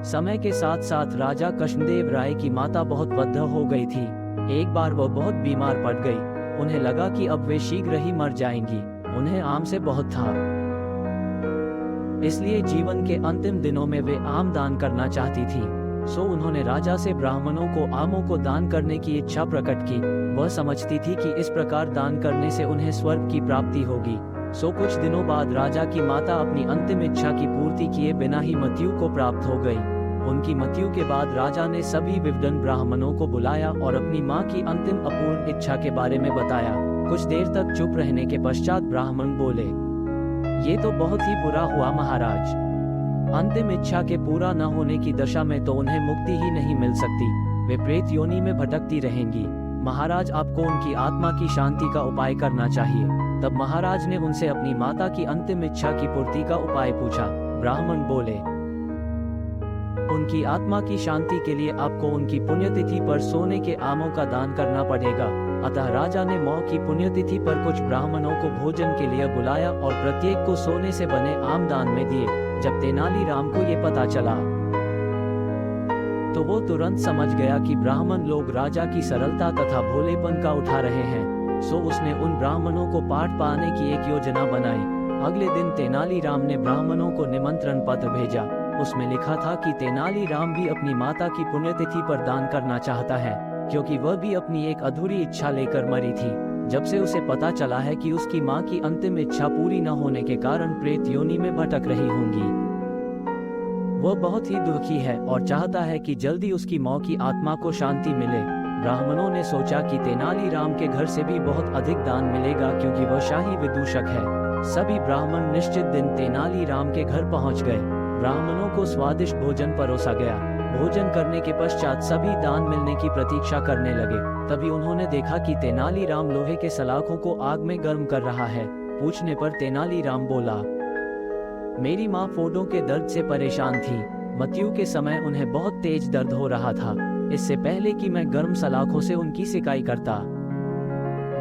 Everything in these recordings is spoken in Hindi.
समय के साथ साथ राजा कृष्णदेव राय की माता बहुत वृद्ध हो गई थी। एक बार वह बहुत बीमार पड़ गई। उन्हें लगा कि अब वे शीघ्र ही मर जाएंगी। उन्हें आम से बहुत था, इसलिए जीवन के अंतिम दिनों में वे आम दान करना चाहती थी। सो उन्होंने राजा से ब्राह्मणों को आमों को दान करने की इच्छा प्रकट की। वह समझती थी कि इस प्रकार दान करने से उन्हें स्वर्ग की प्राप्ति होगी। सो कुछ दिनों बाद राजा की माता अपनी अंतिम इच्छा की पूर्ति किए बिना ही मृत्यु को प्राप्त हो गई। उनकी मृत्यु के बाद राजा ने सभी विद्वान ब्राह्मणों को बुलाया और अपनी मां की अंतिम अपूर्ण इच्छा के बारे में बताया। कुछ देर तक चुप रहने के पश्चात ब्राह्मण बोले, ये तो बहुत ही बुरा हुआ महाराज। अंतिम इच्छा के पूरा न होने की दशा में तो उन्हें मुक्ति ही नहीं मिल सकती। वे प्रेत योनि में भटकती रहेंगी। महाराज, आपको उनकी आत्मा की शांति का उपाय करना चाहिए। तब महाराज ने उनसे अपनी माता की अंतिम इच्छा की पूर्ति का उपाय पूछा। ब्राह्मण बोले, उनकी आत्मा की शांति के लिए आपको उनकी पुण्यतिथि पर सोने के आमों का दान करना पड़ेगा। अतः राजा ने मौ की पुण्यतिथि पर कुछ ब्राह्मणों को भोजन के लिए बुलाया और प्रत्येक को सोने से बने आम दान में दिए। जब तेनालीराम को ये पता चला तो वो तुरंत समझ गया कि ब्राह्मण लोग राजा की सरलता तथा भोलेपन का उठा रहे हैं। सो उसने उन ब्राह्मणों को पाठ पाने की एक योजना बनाई। अगले दिन तेनालीराम ने ब्राह्मणों को निमंत्रण पत्र भेजा। उसमें लिखा था कि तेनालीराम भी अपनी माता की पुण्यतिथि पर दान करना चाहता है, क्योंकि वह भी अपनी एक अधूरी इच्छा लेकर मरी थी। जब से उसे पता चला है कि उसकी मां की अंतिम इच्छा पूरी न होने के कारण प्रेत योनि में भटक रही होंगी, वह बहुत ही दुखी है और चाहता है कि जल्दी उसकी मौ की आत्मा को शांति मिले। ब्राह्मणों ने सोचा कि तेनालीराम के घर से भी बहुत अधिक दान मिलेगा, क्योंकि वह शाही विदूषक है। सभी ब्राह्मण निश्चित दिन तेनालीराम के घर पहुंच गए। ब्राह्मणों को स्वादिष्ट भोजन परोसा गया। भोजन करने के पश्चात सभी दान मिलने की प्रतीक्षा करने लगे। तभी उन्होंने देखा कि तेनालीराम लोहे के सलाखों को आग में गर्म कर रहा है। पूछने पर तेनालीराम बोला, मेरी माँ फोड़ों के दर्द से परेशान थी। मृत्यु के समय उन्हें बहुत तेज दर्द हो रहा था। इससे पहले कि मैं गर्म सलाखों से उनकी सिकाई करता,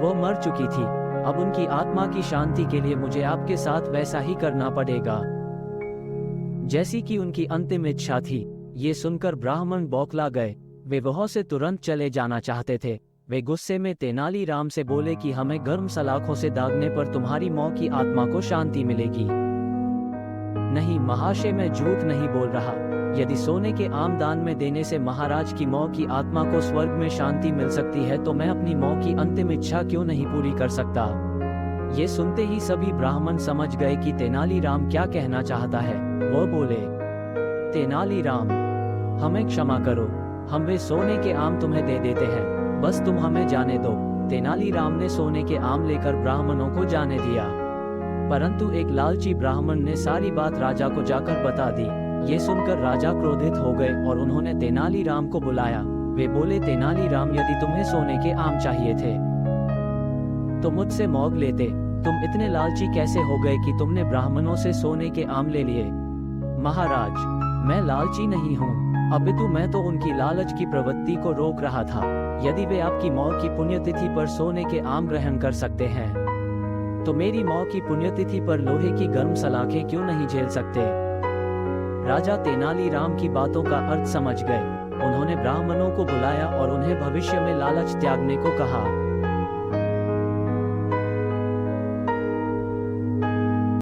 वो मर चुकी थी। अब उनकी आत्मा की शांति के लिए मुझे आपके साथ वैसा ही करना पड़ेगा जैसी कि उनकी अंतिम इच्छा थी। ये सुनकर ब्राह्मण बौखला गए। वे वहां से तुरंत चले जाना चाहते थे। वे गुस्से में तेनालीराम से बोले कि हमें गर्म सलाखों से दागने पर तुम्हारी मौ की आत्मा को शांति मिलेगी। नहीं महाशय, मैं झूठ नहीं बोल रहा। यदि सोने के आम दान में देने से महाराज की मौ की आत्मा को स्वर्ग में शांति मिल सकती है, तो मैं अपनी मौ की अंतिम इच्छा क्यों नहीं पूरी कर सकता। ये सुनते ही सभी ब्राह्मण समझ गए कि तेनालीराम क्या कहना चाहता है। वह बोले, तेनालीराम, हमें क्षमा करो, हम वे सोने के आम तुम्हें दे देते हैं, बस तुम हमें जाने दो। तेनालीराम ने सोने के आम लेकर ब्राह्मणों को जाने दिया। परंतु एक लालची ब्राह्मण ने सारी बात राजा को जाकर बता दी। ये सुनकर राजा क्रोधित हो गए और उन्होंने तेनालीराम को बुलाया। वे बोले, तेनालीराम, यदि तुम्हें सोने के आम चाहिए थे तो मुझसे मांग लेते। तुम इतने लालची कैसे हो गए कि तुमने ब्राह्मणों से सोने के आम ले लिए। महाराज, मैं लालची नहीं हूँ, अपितु मैं तो उनकी लालच की प्रवृत्ति को रोक रहा था। यदि वे आपकी मौ की पुण्यतिथि पर सोने के आम ग्रहण कर सकते हैं, तो मेरी मौ की पुण्यतिथि पर लोहे की गर्म सलाखें क्यों नहीं झेल सकते। राजा तेनालीराम की बातों का अर्थ समझ गए। उन्होंने ब्राह्मणों को बुलाया और उन्हें भविष्य में लालच त्यागने को कहा।